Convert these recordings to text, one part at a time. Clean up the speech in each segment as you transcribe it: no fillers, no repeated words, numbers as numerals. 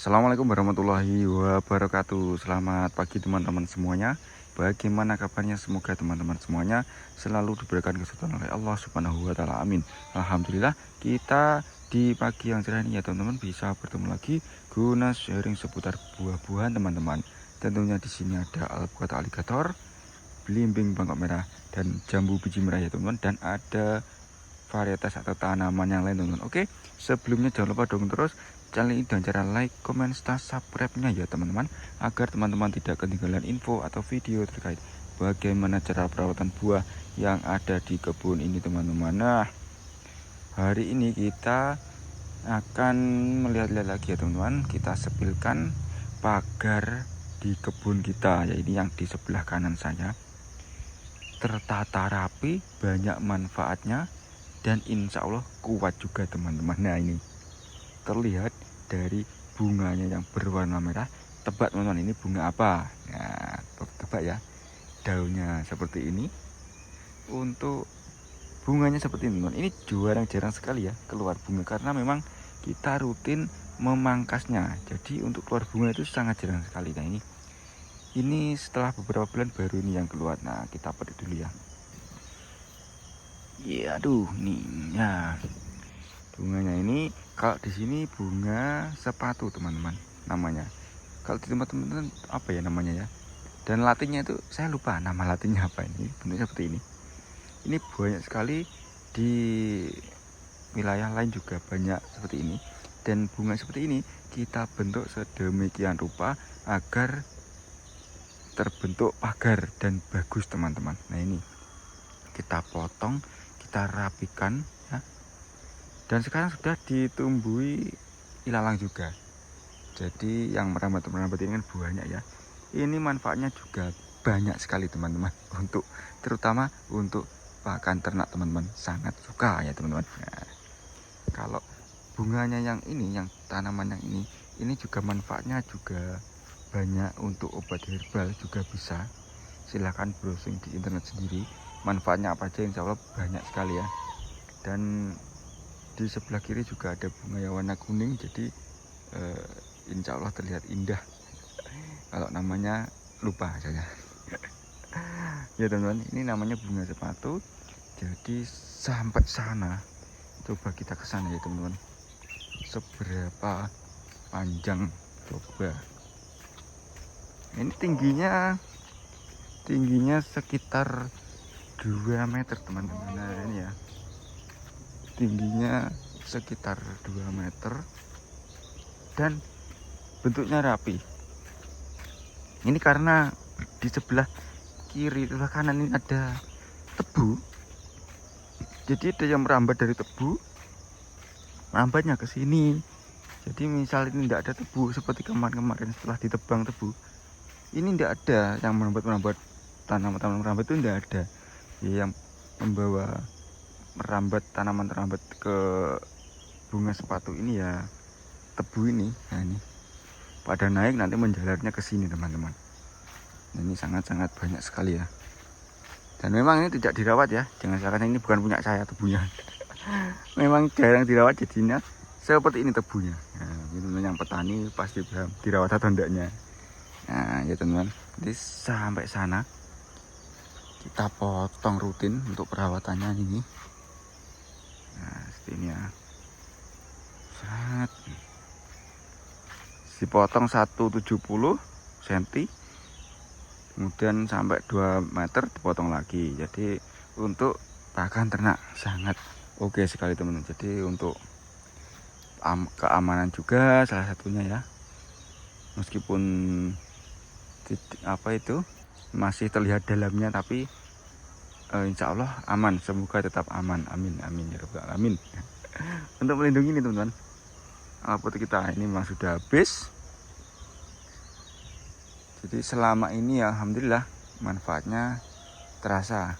Assalamualaikum warahmatullahi wabarakatuh. Selamat pagi teman-teman semuanya. Bagaimana kabarnya? Semoga teman-teman semuanya selalu diberikan kesehatan oleh Allah Subhanahu wa taala. Amin. Alhamdulillah, kita di pagi yang cerah ini ya teman-teman bisa bertemu lagi guna sharing seputar buah-buahan teman-teman. Tentunya di sini ada alpukat aligator, belimbing bangkok merah, dan jambu biji merah ya teman-teman, dan ada varietas atau tanaman yang lain teman-teman. Oke, sebelumnya jangan lupa dukung terus channel ini dengan cara like, comment, subscribe-nya ya teman-teman, agar teman-teman tidak ketinggalan info atau video terkait bagaimana cara perawatan buah yang ada di kebun ini teman-teman. Nah, hari ini kita akan melihat-lihat lagi ya teman-teman. Kita sepilkan pagar di kebun kita, ya ini yang di sebelah kanan saya. Tertata rapi, banyak manfaatnya, dan insya Allah kuat juga teman-teman. Nah, ini terlihat dari bunganya yang berwarna merah. Tebak teman-teman, ini bunga apa? Nah, tebak ya. Daunnya seperti ini. Untuk bunganya seperti ini teman-teman. Ini jarang sekali ya keluar bunga, karena memang kita rutin memangkasnya. Jadi untuk keluar bunga itu sangat jarang sekali. Nah, ini setelah beberapa bulan baru ini yang keluar. Nah, kita petik dulu ya. Iya, aduh nih ya. Bunganya ini kalau di sini bunga sepatu teman-teman namanya. Kalau di tempat teman-teman apa ya namanya ya? Dan latinnya itu saya lupa nama latinnya apa ini. Bentuknya seperti ini. Ini banyak sekali di wilayah lain juga banyak seperti ini. Dan bunga seperti ini kita bentuk sedemikian rupa agar terbentuk pagar dan bagus teman-teman. Nah, ini kita potong, kita rapikan ya. Dan sekarang sudah ditumbuhi ilalang juga. Jadi yang merambat-merambat ini kan banyak ya. Ini manfaatnya juga banyak sekali teman-teman. Terutama untuk pakan ternak teman-teman. Sangat suka ya teman-teman. Nah, kalau bunganya yang ini, yang tanaman yang ini juga manfaatnya juga banyak. Untuk obat herbal juga bisa. Silahkan browsing di internet sendiri. Manfaatnya apa aja, insya Allah banyak sekali ya. Dan di sebelah kiri juga ada bunga yang warna kuning, jadi insya Allah terlihat indah. Kalau namanya lupa saya. Ya teman-teman, ini namanya bunga sepatu. Jadi sampai sana, coba kita ke sana ya teman-teman. Seberapa panjang, coba. Ini tingginya sekitar 2 meter teman-teman. Nah, ini ya, tingginya sekitar 2 meter dan bentuknya rapi. Ini karena di sebelah kiri sebelah kanan ini ada tebu, jadi ada yang merambat dari tebu, merambatnya ke sini. Jadi misal ini tidak ada tebu seperti kemarin setelah ditebang tebu, ini tidak ada yang merambat tanaman merambat itu, tidak ada ya, yang membawa merambat tanaman terambat ke bunga sepatu ini ya tebu ini. Nah, ini pada naik nanti menjalarnya ke sini teman-teman. Nah, ini sangat-sangat banyak sekali ya. Dan memang ini tidak dirawat ya. Jangan salah, ini bukan punya saya tebunya. Memang jarang dirawat jadinya seperti ini tebunya. Nah, ini yang petani pasti paham dirawat atau enggaknya. Nah, ya teman-teman, jadi sampai sana kita potong rutin untuk perawatannya ini. Nah, seperti ini ya. Sangat dipotong 170 cm, kemudian sampai 2 meter dipotong lagi. Jadi untuk pakan ternak sangat oke sekali teman-teman. Jadi untuk keamanan juga salah satunya ya. Meskipun apa itu masih terlihat dalamnya, tapi insya Allah aman. Semoga tetap aman. Amin amin ya rabbal alamin. Untuk melindungi ini teman-teman, alpukat kita ini memang sudah habis. Jadi selama ini alhamdulillah manfaatnya terasa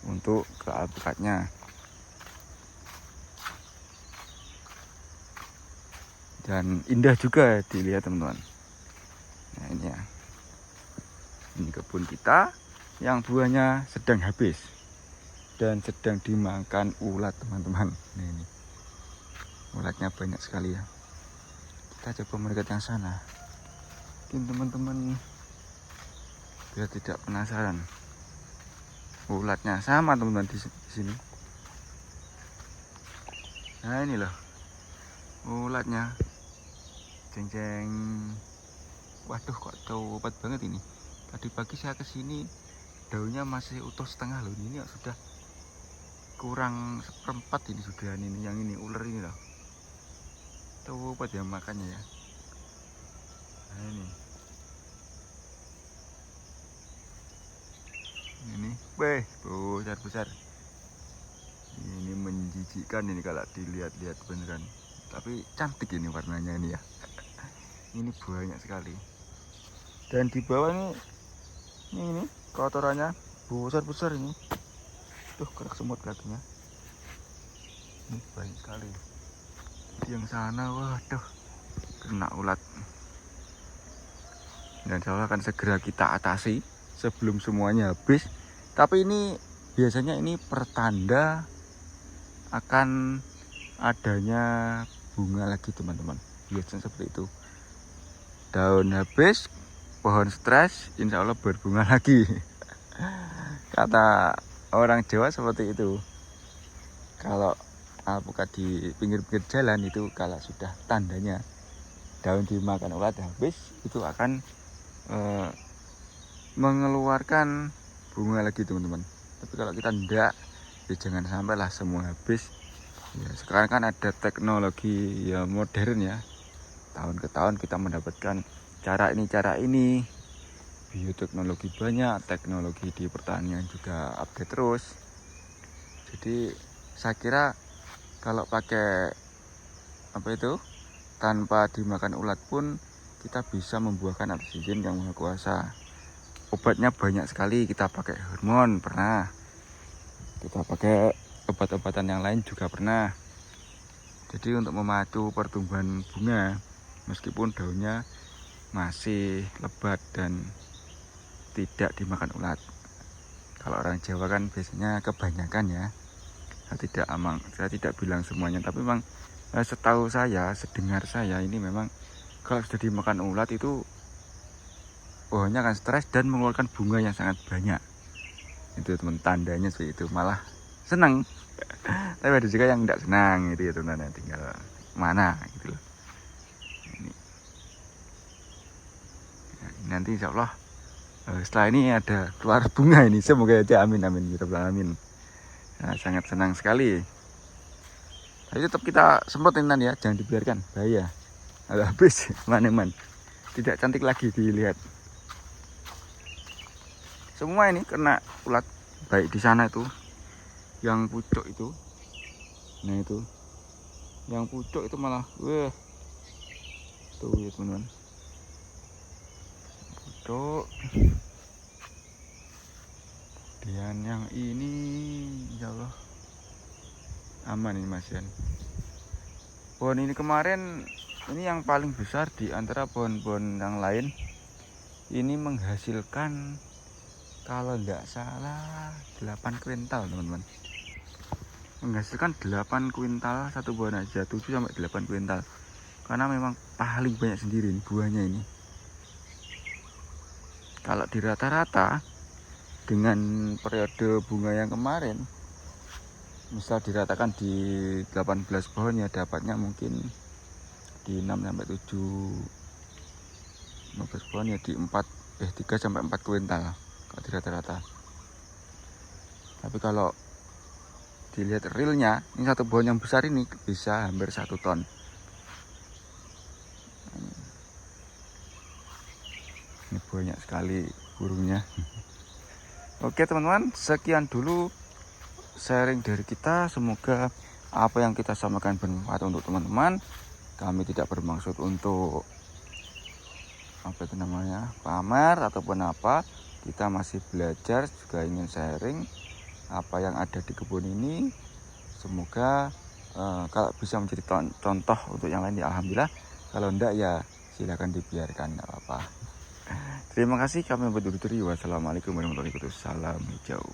untuk ke alpukatnya. Dan indah juga dilihat teman-teman. Nah, ini ya, ini kebun kita yang buahnya sedang habis dan sedang dimakan ulat teman-teman. Nah, ini ulatnya banyak sekali ya. Kita coba mendekat yang sana. Mungkin teman-teman biar tidak penasaran. Ulatnya sama teman-teman di sini. Nah ini loh ulatnya. Jeng-jeng. Waduh kok cepat banget ini. Tadi pagi saya kesini daunnya masih utuh setengah loh. Ini sudah kurang seperempat ini sudah ini yang ini ular ini loh. Cepat ya makannya ya. Nah ini besar. Ini menjijikkan ini kalau dilihat-lihat beneran. Tapi cantik ini warnanya ini ya. Ini banyak sekali. Dan di bawah ini kotorannya besar ini. Tuh kerak semut kakinya. Ini banyak sekali. Yang sana waduh kena ulat. Dan insya Allah akan segera kita atasi sebelum semuanya habis. Tapi ini biasanya ini pertanda akan adanya bunga lagi teman-teman. Biasanya seperti itu. Daun habis, pohon stres, insya Allah berbunga lagi. Kata orang Jawa seperti itu. Kalau alpukat di pinggir-pinggir jalan itu kalau sudah tandanya daun dimakan ulat habis, itu akan mengeluarkan bunga lagi teman-teman. Tapi kalau kita enggak, ya jangan sampai lah semua habis. Ya, sekarang kan ada teknologi ya modern ya. Tahun ke tahun kita mendapatkan cara ini. Bioteknologi banyak, teknologi di pertanian juga update terus. Jadi saya kira kalau pakai tanpa dimakan ulat pun kita bisa membuahkan oksigen yang maha kuasa. Obatnya banyak sekali, kita pakai hormon pernah, kita pakai obat-obatan yang lain juga pernah. Jadi untuk memacu pertumbuhan bunga meskipun daunnya masih lebat dan tidak dimakan ulat. Kalau orang Jawa kan biasanya kebanyakan ya. Saya tidak bilang semuanya, tapi memang setahu saya, sedengar saya ini memang kalau sudah dimakan ulat itu pohonnya akan stres dan mengeluarkan bunga yang sangat banyak. Itu teman tandanya seperti itu, malah senang. Tapi ada juga yang tidak senang gitu ya teman-teman, tinggal mana gitu loh. Ini. Nanti insya Allah setelah ini ada keluar bunga ini, semoga aja amin ya rabbal alamin. Nah, sangat senang sekali. Tapi tetap kita semprotin ya, jangan dibiarkan, bahaya. Ada habis teman-teman, tidak cantik lagi dilihat. Semua ini kena ulat, baik di sana itu yang pucuk itu, nah itu yang pucuk itu malah tuh ya teman-teman, pucuk. Kemudian yang ini insya Allah aman ini masian. Pohon ini kemarin ini yang paling besar di antara pohon-pohon yang lain. Ini menghasilkan kalau tidak salah 8 kuintal teman-teman. Menghasilkan 8 kuintal satu buah aja, 7 sampai 8 kuintal. Karena memang paling banyak sendiri ini buahnya ini. Kalau di rata-rata dengan periode bunga yang kemarin, misal diratakan di 18 pohon ya dapatnya mungkin di 6 sampai 7 15 pohon ya di 3 sampai 4 kuintal kalau di rata-rata. Tapi kalau dilihat realnya, ini satu pohon yang besar ini bisa hampir 1 ton. Ini banyak sekali burungnya. Oke teman-teman, sekian dulu sharing dari kita. Semoga apa yang kita sampaikan bermanfaat untuk teman-teman. Kami tidak bermaksud untuk pamer ataupun apa. Kita masih belajar, juga ingin sharing apa yang ada di kebun ini. Semoga kalau bisa menjadi contoh untuk yang lain ya alhamdulillah. Kalau enggak ya silakan dibiarkan, enggak apa-apa. Terima kasih, kami undur diri. Wassalamualaikum warahmatullahi wabarakatuh. Salam hijau.